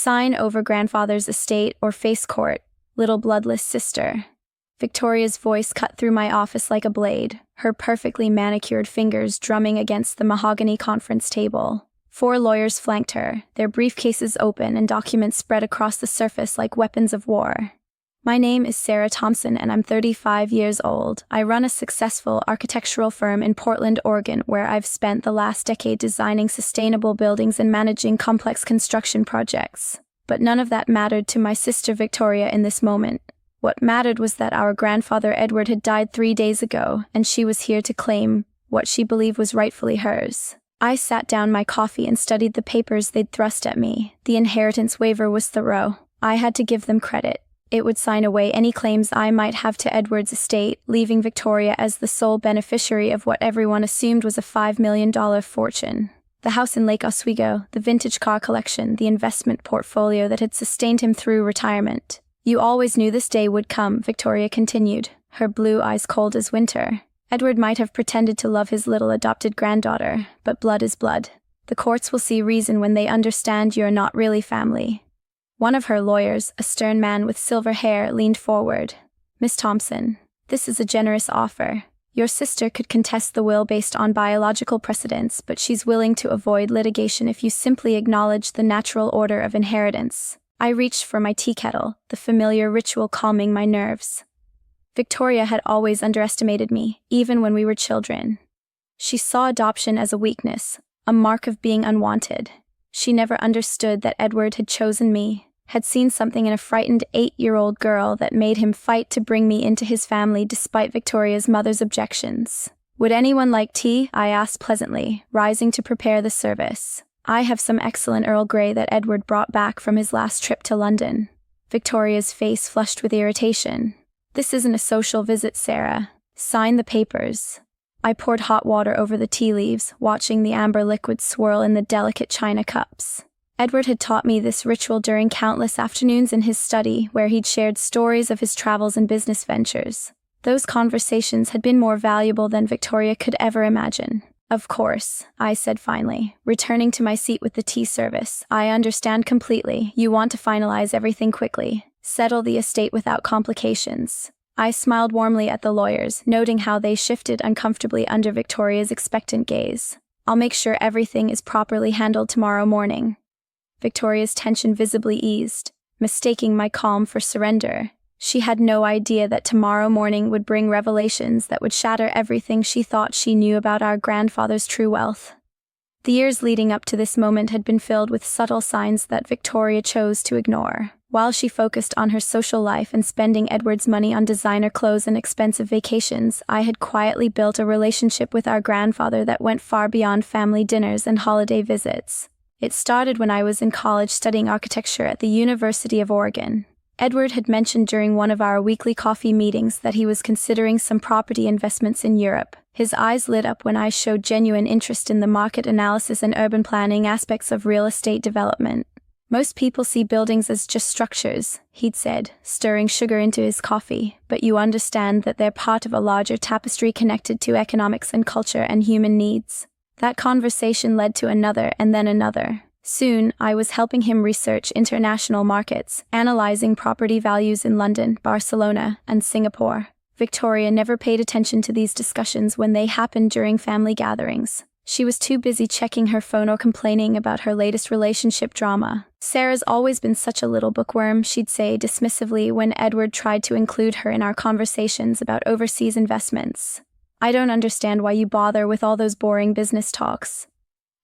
Sign over grandfather's estate or face court, little bloodless sister. Victoria's voice cut through my office like a blade, her perfectly manicured fingers drumming against the mahogany conference table. 4 lawyers flanked her, their briefcases open and documents spread across the surface like weapons of war. My name is Sarah Thompson and I'm 35 years old. I run a successful architectural firm in Portland, Oregon, where I've spent the last decade designing sustainable buildings and managing complex construction projects. But none of that mattered to my sister Victoria in this moment. What mattered was that our grandfather Edward had died 3 days ago, and she was here to claim what she believed was rightfully hers. I sat down my coffee and studied the papers they'd thrust at me. The inheritance waiver was thorough. I had to give them credit. It would sign away any claims I might have to Edward's estate, leaving Victoria as the sole beneficiary of what everyone assumed was a $5 million fortune. The house in Lake Oswego, the vintage car collection, the investment portfolio that had sustained him through retirement. You always knew this day would come, Victoria continued, her blue eyes cold as winter. Edward might have pretended to love his little adopted granddaughter, but blood is blood. The courts will see reason when they understand you're not really family. One of her lawyers, a stern man with silver hair, leaned forward. Miss Thompson, this is a generous offer. Your sister could contest the will based on biological precedents, but she's willing to avoid litigation if you simply acknowledge the natural order of inheritance. I reached for my tea kettle, the familiar ritual calming my nerves. Victoria had always underestimated me, even when we were children. She saw adoption as a weakness, a mark of being unwanted. She never understood that Edward had chosen me, had seen something in a frightened 8-year-old girl that made him fight to bring me into his family despite Victoria's mother's objections. Would anyone like tea? I asked pleasantly, rising to prepare the service. I have some excellent Earl Grey that Edward brought back from his last trip to London. Victoria's face flushed with irritation. This isn't a social visit, Sarah. Sign the papers. I poured hot water over the tea leaves, watching the amber liquid swirl in the delicate china cups. Edward had taught me this ritual during countless afternoons in his study, where he'd shared stories of his travels and business ventures. Those conversations had been more valuable than Victoria could ever imagine. Of course, I said finally, returning to my seat with the tea service. I understand completely. You want to finalize everything quickly. Settle the estate without complications. I smiled warmly at the lawyers, noting how they shifted uncomfortably under Victoria's expectant gaze. I'll make sure everything is properly handled tomorrow morning. Victoria's tension visibly eased, mistaking my calm for surrender. She had no idea that tomorrow morning would bring revelations that would shatter everything she thought she knew about our grandfather's true wealth. The years leading up to this moment had been filled with subtle signs that Victoria chose to ignore. While she focused on her social life and spending Edward's money on designer clothes and expensive vacations, I had quietly built a relationship with our grandfather that went far beyond family dinners and holiday visits. It started when I was in college studying architecture at the University of Oregon. Edward had mentioned during one of our weekly coffee meetings that he was considering some property investments in Europe. His eyes lit up when I showed genuine interest in the market analysis and urban planning aspects of real estate development. Most people see buildings as just structures, he'd said, stirring sugar into his coffee, but you understand that they're part of a larger tapestry connected to economics and culture and human needs. That conversation led to another and then another. Soon, I was helping him research international markets, analyzing property values in London, Barcelona, and Singapore. Victoria never paid attention to these discussions when they happened during family gatherings. She was too busy checking her phone or complaining about her latest relationship drama. Sarah's always been such a little bookworm, she'd say dismissively when Edward tried to include her in our conversations about overseas investments. I don't understand why you bother with all those boring business talks.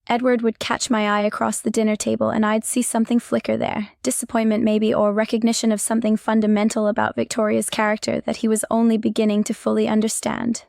Edward would catch my eye across the dinner table and I'd see something flicker there, disappointment maybe, or recognition of something fundamental about Victoria's character that he was only beginning to fully understand.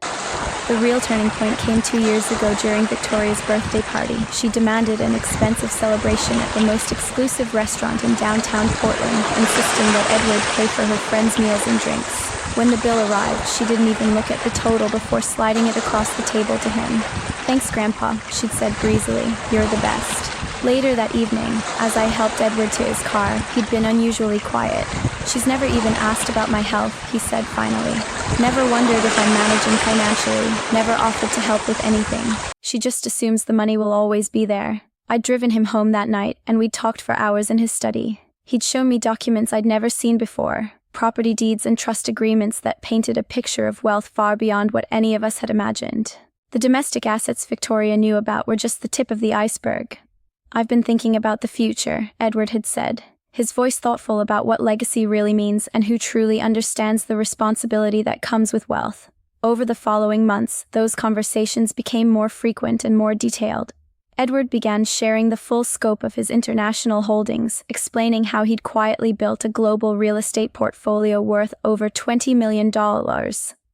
The real turning point came 2 years ago during Victoria's birthday party. She demanded an expensive celebration at the most exclusive restaurant in downtown Portland, insisting that Edward pay for her friends' meals and drinks. When the bill arrived, she didn't even look at the total before sliding it across the table to him. "Thanks, Grandpa," she'd said breezily. "You're the best." Later that evening, as I helped Edward to his car, he'd been unusually quiet. "She's never even asked about my health," he said finally. "Never wondered if I'm managing financially, never offered to help with anything. She just assumes the money will always be there." I'd driven him home that night, and we'd talked for hours in his study. He'd shown me documents I'd never seen before, property deeds and trust agreements that painted a picture of wealth far beyond what any of us had imagined. The domestic assets Victoria knew about were just the tip of the iceberg. "I've been thinking about the future," Edward had said, his voice thoughtful about what legacy really means and who truly understands the responsibility that comes with wealth. Over the following months, those conversations became more frequent and more detailed. Edward began sharing the full scope of his international holdings, explaining how he'd quietly built a global real estate portfolio worth over $20 million,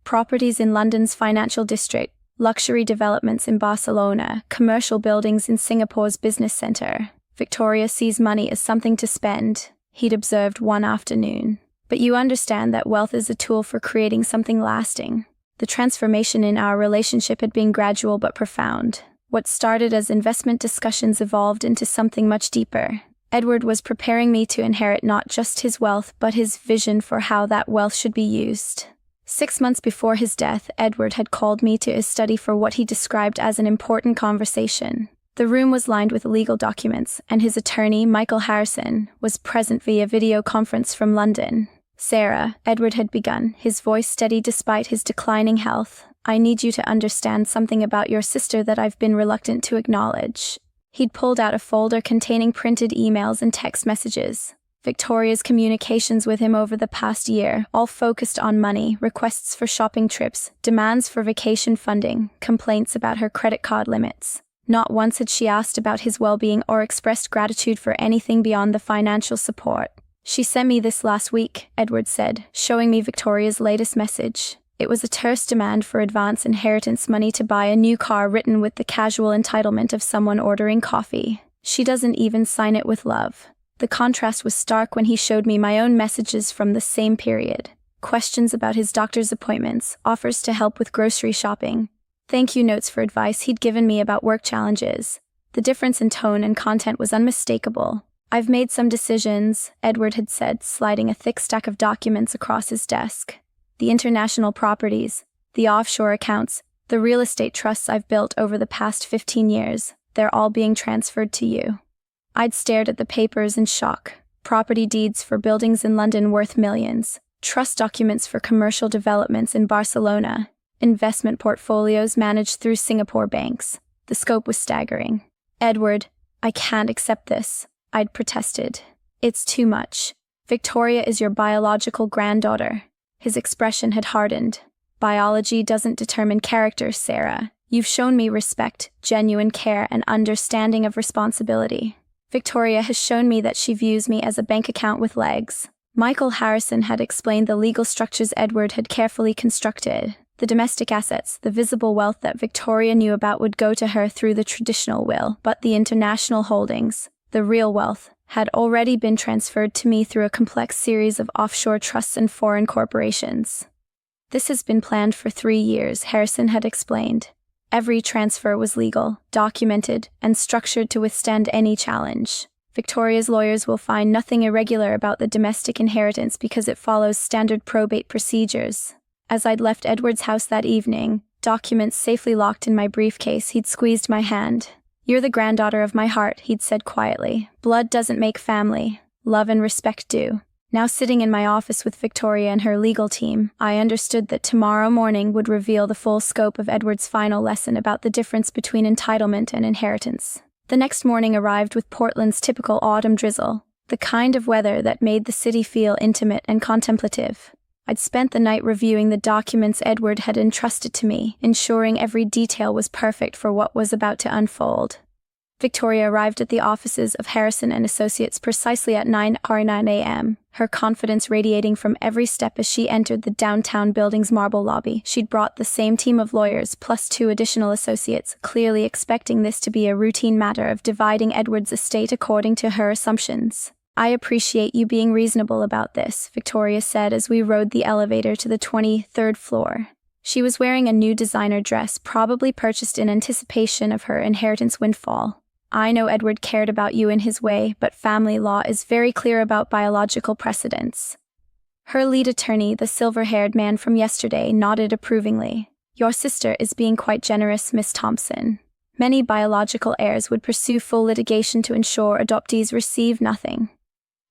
properties in London's financial district, luxury developments in Barcelona, commercial buildings in Singapore's business center. "Victoria sees money as something to spend," he'd observed one afternoon. "But you understand that wealth is a tool for creating something lasting." The transformation in our relationship had been gradual but profound. What started as investment discussions evolved into something much deeper. Edward was preparing me to inherit not just his wealth, but his vision for how that wealth should be used. 6 months before his death, Edward had called me to his study for what he described as an important conversation. The room was lined with legal documents, and his attorney, Michael Harrison, was present via video conference from London. "Sarah," Edward had begun, his voice steady despite his declining health, "I need you to understand something about your sister that I've been reluctant to acknowledge." He'd pulled out a folder containing printed emails and text messages. Victoria's communications with him over the past year, all focused on money, requests for shopping trips, demands for vacation funding, complaints about her credit card limits. Not once had she asked about his well-being or expressed gratitude for anything beyond the financial support. "She sent me this last week," Edward said, showing me Victoria's latest message. It was a terse demand for advance inheritance money to buy a new car, written with the casual entitlement of someone ordering coffee. "She doesn't even sign it with love." The contrast was stark when he showed me my own messages from the same period. Questions about his doctor's appointments, offers to help with grocery shopping, thank you notes for advice he'd given me about work challenges. The difference in tone and content was unmistakable. "I've made some decisions," Edward had said, sliding a thick stack of documents across his desk. "The international properties, the offshore accounts, the real estate trusts I've built over the past 15 years, they're all being transferred to you." I'd stared at the papers in shock. Property deeds for buildings in London worth millions, trust documents for commercial developments in Barcelona, investment portfolios managed through Singapore banks. The scope was staggering. "Edward, I can't accept this," I'd protested. "It's too much. Victoria is your biological granddaughter." His expression had hardened. "Biology doesn't determine character, Sarah. You've shown me respect, genuine care, and understanding of responsibility. Victoria has shown me that she views me as a bank account with legs." Michael Harrison had explained the legal structures Edward had carefully constructed. The domestic assets, the visible wealth that Victoria knew about, would go to her through the traditional will, but the international holdings, the real wealth, had already been transferred to me through a complex series of offshore trusts and foreign corporations. "This has been planned for 3 years," Harrison had explained. "Every transfer was legal, documented, and structured to withstand any challenge. Victoria's lawyers will find nothing irregular about the domestic inheritance because it follows standard probate procedures." As I'd left Edward's house that evening, documents safely locked in my briefcase, he'd squeezed my hand. "You're the granddaughter of my heart," he'd said quietly. "Blood doesn't make family. Love and respect do." Now sitting in my office with Victoria and her legal team, I understood that tomorrow morning would reveal the full scope of Edward's final lesson about the difference between entitlement and inheritance. The next morning arrived with Portland's typical autumn drizzle, the kind of weather that made the city feel intimate and contemplative. I'd spent the night reviewing the documents Edward had entrusted to me, ensuring every detail was perfect for what was about to unfold. Victoria arrived at the offices of Harrison and Associates precisely at 9:09 a.m., her confidence radiating from every step as she entered the downtown building's marble lobby. She'd brought the same team of lawyers plus 2 additional associates, clearly expecting this to be a routine matter of dividing Edward's estate according to her assumptions. "I appreciate you being reasonable about this," Victoria said as we rode the elevator to the 23rd floor. She was wearing a new designer dress, probably purchased in anticipation of her inheritance windfall. "I know Edward cared about you in his way, but family law is very clear about biological precedents." Her lead attorney, the silver-haired man from yesterday, nodded approvingly. "Your sister is being quite generous, Miss Thompson." Many biological heirs would pursue full litigation to ensure adoptees receive nothing.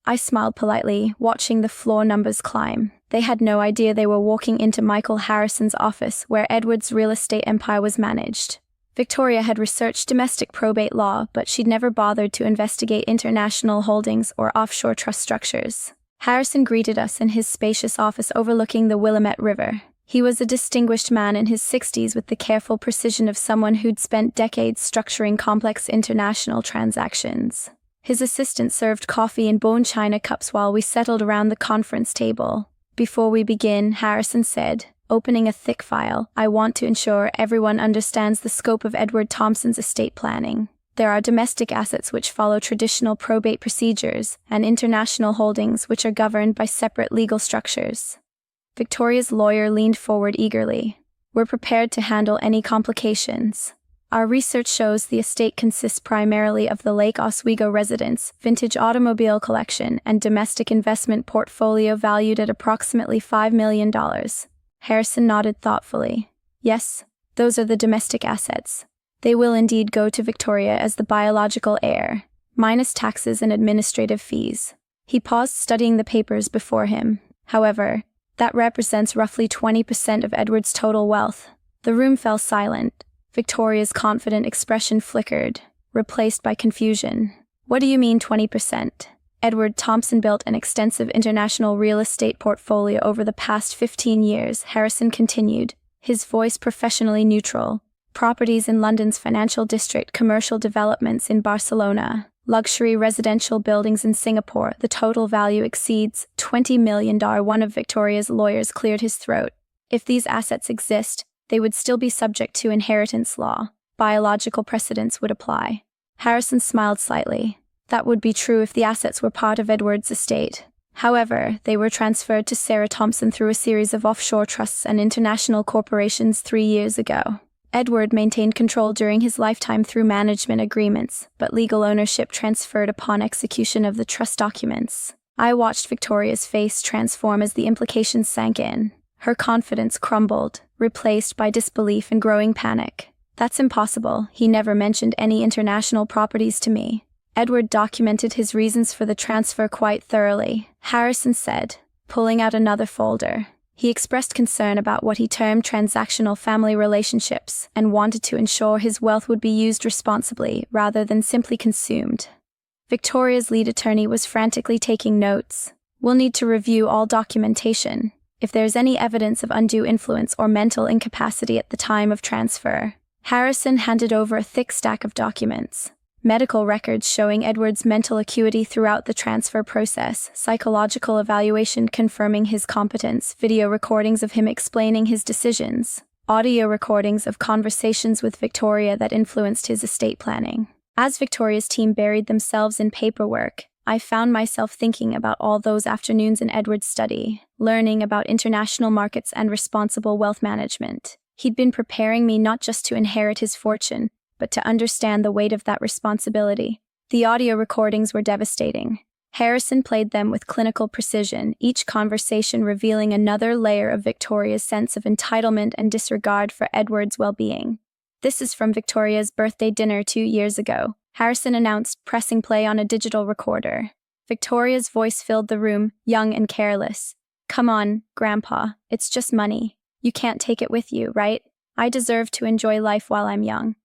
I smiled politely, watching the floor numbers climb. They had no idea they were walking into Michael Harrison's office, where Edward's real estate empire was managed. Victoria had researched domestic probate law, but she'd never bothered to investigate international holdings or offshore trust structures. Harrison greeted us in his spacious office overlooking the Willamette River. He was a distinguished man in his 60s with the careful precision of someone who'd spent decades structuring complex international transactions. His assistant served coffee in bone china cups while we settled around the conference table. "Before we begin," Harrison said, opening a thick file, "I want to ensure everyone understands the scope of Edward Thompson's estate planning. There are domestic assets which follow traditional probate procedures, and international holdings which are governed by separate legal structures." Victoria's lawyer leaned forward eagerly. "We're prepared to handle any complications. Our research shows the estate consists primarily of the Lake Oswego residence, vintage automobile collection, and domestic investment portfolio valued at approximately $5 million. Harrison nodded thoughtfully. "Yes, those are the domestic assets. They will indeed go to Victoria as the biological heir, minus taxes and administrative fees." He paused, studying the papers before him. "However, that represents roughly 20% of Edward's total wealth." The room fell silent. Victoria's confident expression flickered, replaced by confusion. "What do you mean 20%? Edward Thompson built an extensive international real estate portfolio over the past 15 years, Harrison continued, his voice professionally neutral. Properties in London's financial district, commercial developments in Barcelona, luxury residential buildings in Singapore. The total value exceeds $20 million. One of Victoria's lawyers cleared his throat. "If these assets exist, they would still be subject to inheritance law. Biological precedents would apply." Harrison smiled slightly. "That would be true if the assets were part of Edward's estate. However, they were transferred to Sarah Thompson through a series of offshore trusts and international corporations 3 years ago. Edward maintained control during his lifetime through management agreements, but legal ownership transferred upon execution of the trust documents." I watched Victoria's face transform as the implications sank in. Her confidence crumbled, replaced by disbelief and growing panic. "That's impossible. He never mentioned any international properties to me." "Edward documented his reasons for the transfer quite thoroughly," Harrison said, pulling out another folder. "He expressed concern about what he termed transactional family relationships and wanted to ensure his wealth would be used responsibly rather than simply consumed." Victoria's lead attorney was frantically taking notes. "We'll need to review all documentation. If there's any evidence of undue influence or mental incapacity at the time of transfer." Harrison handed over a thick stack of documents. Medical records showing Edward's mental acuity throughout the transfer process, psychological evaluation confirming his competence, video recordings of him explaining his decisions, audio recordings of conversations with Victoria that influenced his estate planning. As Victoria's team buried themselves in paperwork, I found myself thinking about all those afternoons in Edward's study, learning about international markets and responsible wealth management. He'd been preparing me not just to inherit his fortune, but to understand the weight of that responsibility. The audio recordings were devastating. Harrison played them with clinical precision, each conversation revealing another layer of Victoria's sense of entitlement and disregard for Edward's well-being. "This is from Victoria's birthday dinner 2 years ago," Harrison announced, pressing play on a digital recorder. Victoria's voice filled the room, young and careless. "Come on, Grandpa, it's just money. You can't take it with you, right? I deserve to enjoy life while I'm young."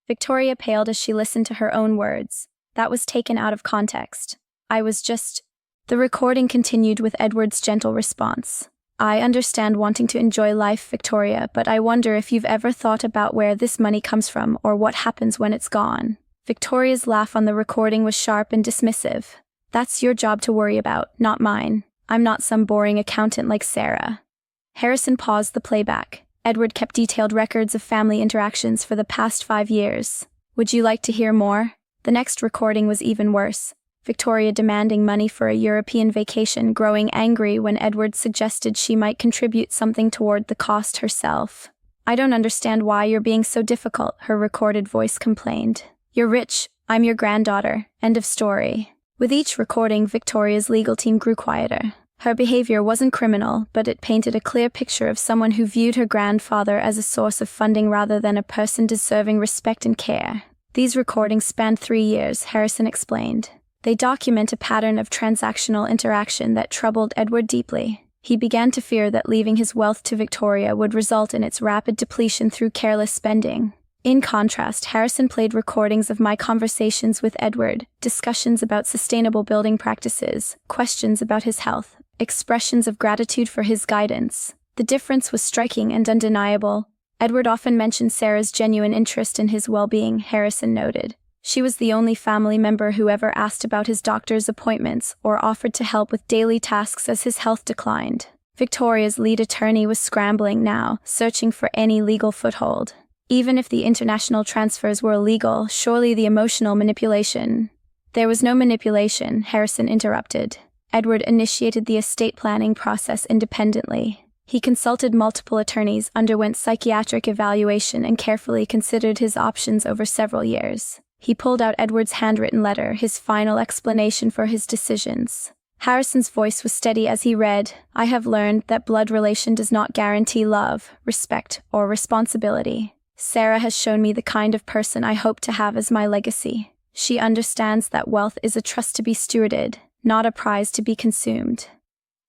Victoria paled as she listened to her own words. That was taken out of context. The recording continued with Edward's gentle response. "I understand wanting to enjoy life, Victoria, but I wonder if you've ever thought about where this money comes from or what happens when it's gone." Victoria's laugh on the recording was sharp and dismissive. "That's your job to worry about, not mine. I'm not some boring accountant like Sarah." Harrison paused the playback. Edward kept detailed records of family interactions for the past 5 years. "Would you like to hear more?" The next recording was even worse. Victoria demanding money for a European vacation, growing angry when Edward suggested she might contribute something toward the cost herself. "I don't understand why you're being so difficult," her recorded voice complained. "You're rich, I'm your granddaughter, end of story." With each recording, Victoria's legal team grew quieter. Her behavior wasn't criminal, but it painted a clear picture of someone who viewed her grandfather as a source of funding rather than a person deserving respect and care. These recordings spanned 3 years, Harrison explained. They document a pattern of transactional interaction that troubled Edward deeply. He began to fear that leaving his wealth to Victoria would result in its rapid depletion through careless spending. In contrast, Harrison played recordings of my conversations with Edward, discussions about sustainable building practices, questions about his health, expressions of gratitude for his guidance. The difference was striking and undeniable. Edward often mentioned Sarah's genuine interest in his well-being, Harrison noted. She was the only family member who ever asked about his doctor's appointments or offered to help with daily tasks as his health declined. Victoria's lead attorney was scrambling now, searching for any legal foothold. Even if the international transfers were illegal, surely the emotional manipulation. There was no manipulation, Harrison interrupted. Edward initiated the estate planning process independently. He consulted multiple attorneys, underwent psychiatric evaluation, and carefully considered his options over several years. He pulled out Edward's handwritten letter, his final explanation for his decisions. Harrison's voice was steady as he read, "I have learned that blood relation does not guarantee love, respect, or responsibility. Sarah has shown me the kind of person I hope to have as my legacy. She understands that wealth is a trust to be stewarded, not a prize to be consumed."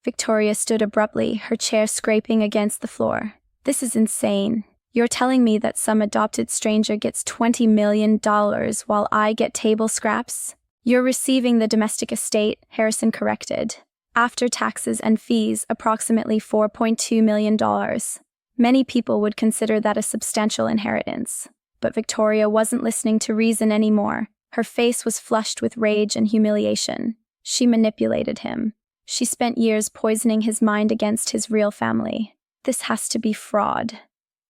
Victoria stood abruptly, her chair scraping against the floor. "This is insane. You're telling me that some adopted stranger gets $20 million while I get table scraps?" "You're receiving the domestic estate," Harrison corrected. "After taxes and fees, approximately $4.2 million. Many people would consider that a substantial inheritance." But Victoria wasn't listening to reason anymore. Her face was flushed with rage and humiliation. She manipulated him. She spent years poisoning his mind against his real family. This has to be fraud.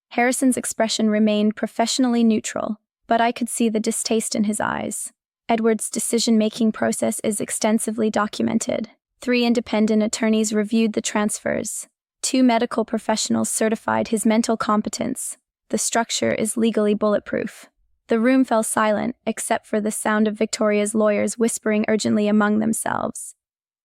Harrison's expression remained professionally neutral, but I could see the distaste in his eyes. Edward's decision-making process is extensively documented. 3 independent attorneys reviewed the transfers. 2 medical professionals certified his mental competence. The structure is legally bulletproof. The room fell silent, except for the sound of Victoria's lawyers whispering urgently among themselves.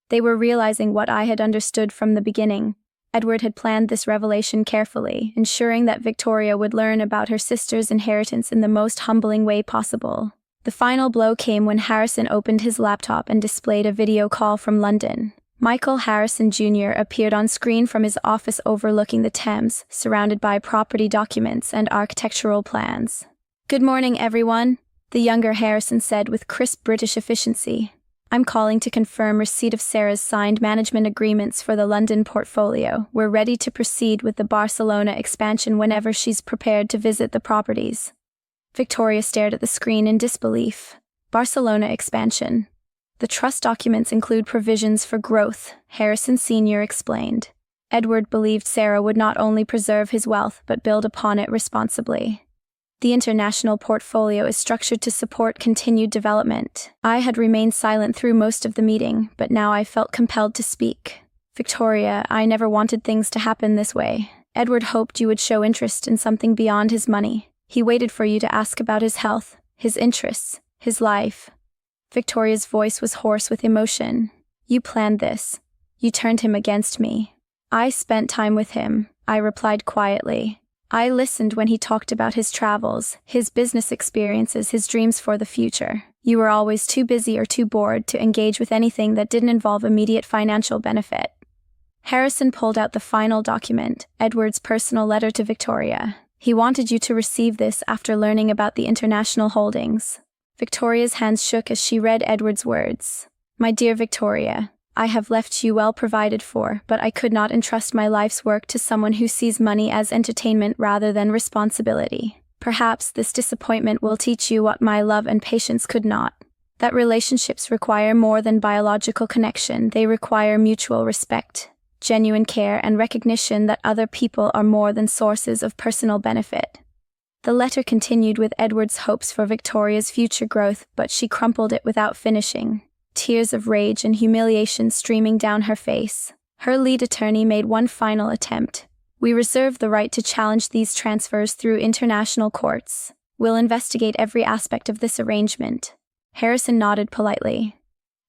They were realizing what I had understood from the beginning. Edward had planned this revelation carefully, ensuring that Victoria would learn about her sister's inheritance in the most humbling way possible. The final blow came when Harrison opened his laptop and displayed a video call from London. Michael Harrison Jr. appeared on screen from his office overlooking the Thames, surrounded by property documents and architectural plans. "Good morning, everyone," the younger Harrison said with crisp British efficiency. "I'm calling to confirm receipt of Sarah's signed management agreements for the London portfolio. We're ready to proceed with the Barcelona expansion whenever she's prepared to visit the properties." Victoria stared at the screen in disbelief. Barcelona expansion. "The trust documents include provisions for growth," Harrison Sr. explained. Edward believed Sarah would not only preserve his wealth but build upon it responsibly. "The international portfolio is structured to support continued development." I had remained silent through most of the meeting, but now I felt compelled to speak. "Victoria, I never wanted things to happen this way. Edward hoped you would show interest in something beyond his money. He waited for you to ask about his health, his interests, his life." Victoria's voice was hoarse with emotion. "You planned this. You turned him against me." "I spent time with him," I replied quietly. "I listened when he talked about his travels, his business experiences, his dreams for the future. You were always too busy or too bored to engage with anything that didn't involve immediate financial benefit." Harrison pulled out the final document, Edward's personal letter to Victoria. "He wanted you to receive this after learning about the international holdings." Victoria's hands shook as she read Edward's words. "My dear Victoria, I have left you well provided for, but I could not entrust my life's work to someone who sees money as entertainment rather than responsibility. Perhaps this disappointment will teach you what my love and patience could not. That relationships require more than biological connection, they require mutual respect, genuine care, and recognition that other people are more than sources of personal benefit." The letter continued with Edward's hopes for Victoria's future growth, but she crumpled it without finishing. Tears of rage and humiliation streaming down her face. Her lead attorney made one final attempt. "We reserve the right to challenge these transfers through international courts. We'll investigate every aspect of this arrangement." Harrison nodded politely.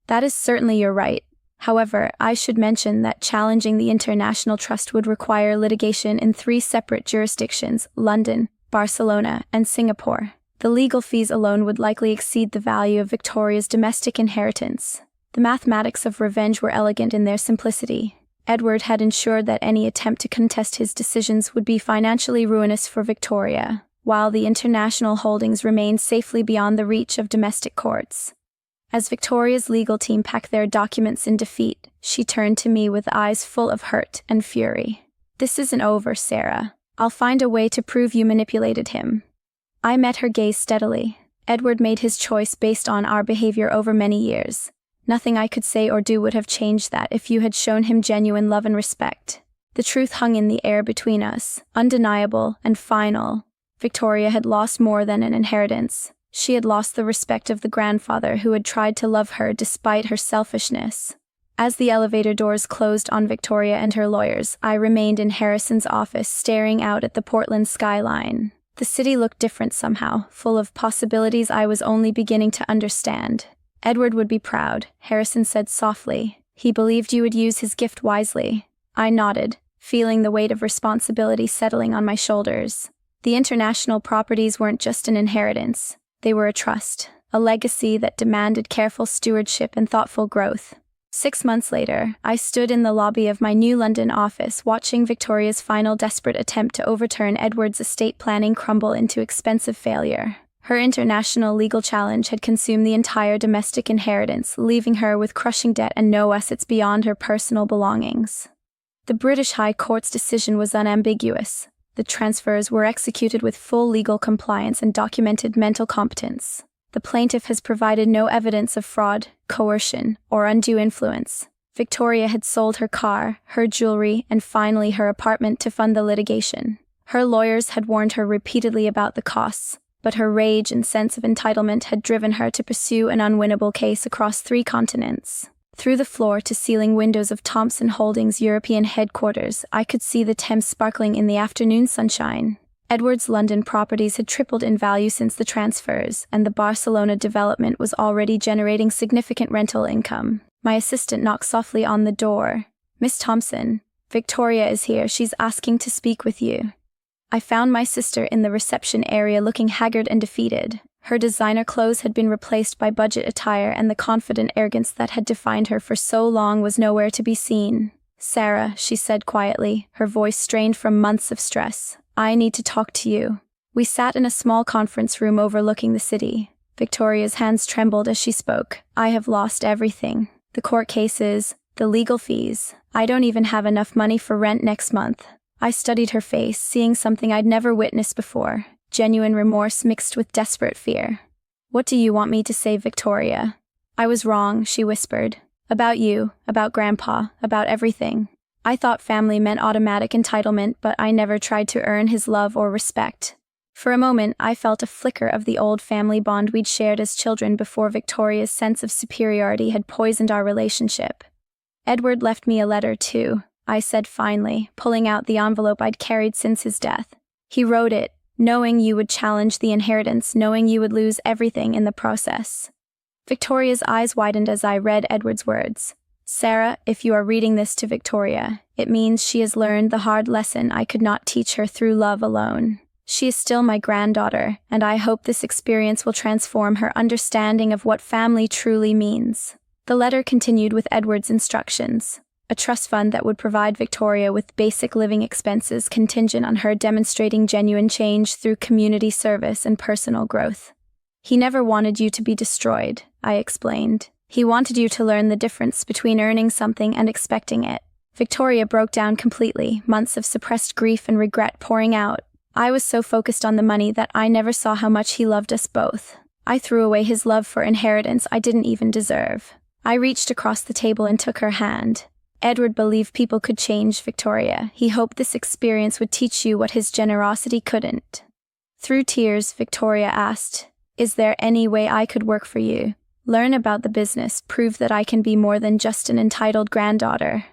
"That is certainly your right. However, I should mention that challenging the international trust would require litigation in 3 separate jurisdictions: London, Barcelona, and Singapore. The legal fees alone would likely exceed the value of Victoria's domestic inheritance. The mathematics of revenge were elegant in their simplicity. Edward had ensured that any attempt to contest his decisions would be financially ruinous for Victoria, while the international holdings remained safely beyond the reach of domestic courts. As Victoria's legal team packed their documents in defeat, she turned to me with eyes full of hurt and fury. "This isn't over, Sarah. I'll find a way to prove you manipulated him." I met her gaze steadily. Edward made his choice based on our behavior over many years. Nothing I could say or do would have changed that if you had shown him genuine love and respect. The truth hung in the air between us, undeniable and final. Victoria had lost more than an inheritance. She had lost the respect of the grandfather who had tried to love her despite her selfishness. As the elevator doors closed on Victoria and her lawyers, I remained in Harrison's office staring out at the Portland skyline. The city looked different somehow, full of possibilities I was only beginning to understand. "Edward would be proud," Harrison said softly. "He believed you would use his gift wisely." I nodded, feeling the weight of responsibility settling on my shoulders. The international properties weren't just an inheritance. They were a trust, a legacy that demanded careful stewardship and thoughtful growth. 6 months later, I stood in the lobby of my new London office watching Victoria's final desperate attempt to overturn Edward's estate planning crumble into expensive failure. Her international legal challenge had consumed the entire domestic inheritance, leaving her with crushing debt and no assets beyond her personal belongings. The British High Court's decision was unambiguous. The transfers were executed with full legal compliance and documented mental competence. The plaintiff has provided no evidence of fraud, coercion, or undue influence. Victoria had sold her car, her jewelry, and finally her apartment to fund the litigation. Her lawyers had warned her repeatedly about the costs, but her rage and sense of entitlement had driven her to pursue an unwinnable case across 3 continents. Through the floor-to-ceiling windows of Thomson Holdings' European headquarters, I could see the Thames sparkling in the afternoon sunshine. Edward's London properties had tripled in value since the transfers, and the Barcelona development was already generating significant rental income. My assistant knocked softly on the door. "Miss Thompson, Victoria is here. She's asking to speak with you." I found my sister in the reception area looking haggard and defeated. Her designer clothes had been replaced by budget attire, and the confident arrogance that had defined her for so long was nowhere to be seen. "Sarah," she said quietly, her voice strained from months of stress, "I need to talk to you." We sat in a small conference room overlooking the city. Victoria's hands trembled as she spoke. "I have lost everything. The court cases, the legal fees. I don't even have enough money for rent next month." I studied her face, seeing something I'd never witnessed before, genuine remorse mixed with desperate fear. "What do you want me to say, Victoria?" "I was wrong," she whispered. "About you, about Grandpa, about everything. I thought family meant automatic entitlement, but I never tried to earn his love or respect." For a moment, I felt a flicker of the old family bond we'd shared as children before Victoria's sense of superiority had poisoned our relationship. "Edward left me a letter, too," I said finally, pulling out the envelope I'd carried since his death. "He wrote it, knowing you would challenge the inheritance, knowing you would lose everything in the process." Victoria's eyes widened as I read Edward's words. "Sarah, if you are reading this to Victoria, it means she has learned the hard lesson I could not teach her through love alone. She is still my granddaughter, and I hope this experience will transform her understanding of what family truly means." The letter continued with Edward's instructions. A trust fund that would provide Victoria with basic living expenses contingent on her demonstrating genuine change through community service and personal growth. "He never wanted you to be destroyed," I explained. "He wanted you to learn the difference between earning something and expecting it." Victoria broke down completely, months of suppressed grief and regret pouring out. I was so focused on the money that I never saw how much he loved us both. I threw away his love for inheritance I didn't even deserve. I reached across the table and took her hand. "Edward believed people could change, Victoria. He hoped this experience would teach you what his generosity couldn't." Through tears, Victoria asked, "Is there any way I could work for you? Learn about the business, prove that I can be more than just an entitled granddaughter."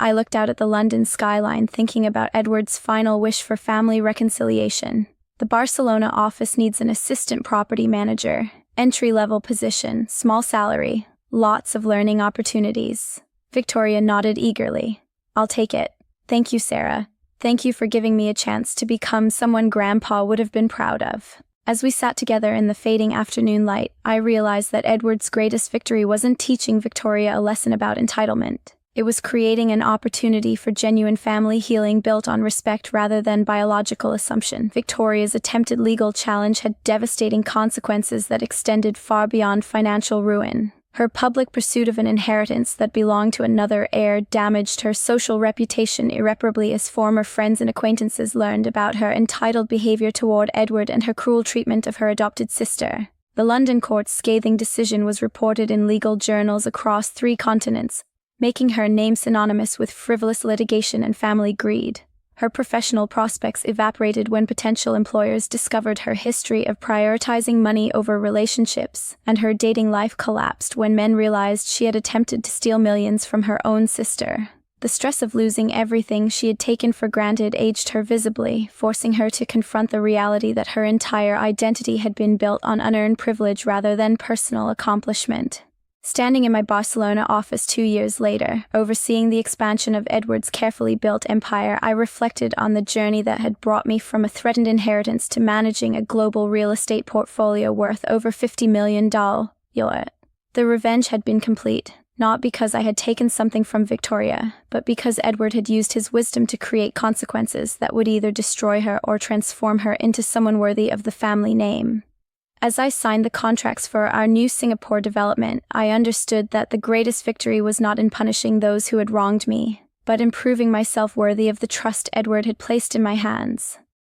I looked out at the London skyline, thinking about Edward's final wish for family reconciliation. The Barcelona office needs an assistant property manager, entry-level position, small salary, lots of learning opportunities. Victoria nodded eagerly. I'll take it. Thank you, Sarah. Thank you for giving me a chance to become someone Grandpa would have been proud of. As we sat together in the fading afternoon light, I realized that Edward's greatest victory wasn't teaching Victoria a lesson about entitlement. It was creating an opportunity for genuine family healing built on respect rather than biological assumption. Victoria's attempted legal challenge had devastating consequences that extended far beyond financial ruin. Her public pursuit of an inheritance that belonged to another heir damaged her social reputation irreparably as former friends and acquaintances learned about her entitled behavior toward Edward and her cruel treatment of her adopted sister. The London court's scathing decision was reported in legal journals across 3 continents, making her name synonymous with frivolous litigation and family greed. Her professional prospects evaporated when potential employers discovered her history of prioritizing money over relationships, and her dating life collapsed when men realized she had attempted to steal millions from her own sister. The stress of losing everything she had taken for granted aged her visibly, forcing her to confront the reality that her entire identity had been built on unearned privilege rather than personal accomplishment. Standing in my Barcelona office 2 years later, overseeing the expansion of Edward's carefully built empire, I reflected on the journey that had brought me from a threatened inheritance to managing a global real estate portfolio worth over $50 million. The revenge had been complete, not because I had taken something from Victoria, but because Edward had used his wisdom to create consequences that would either destroy her or transform her into someone worthy of the family name. As I signed the contracts for our new Singapore development, I understood that the greatest victory was not in punishing those who had wronged me, but in proving myself worthy of the trust Edward had placed in my hands.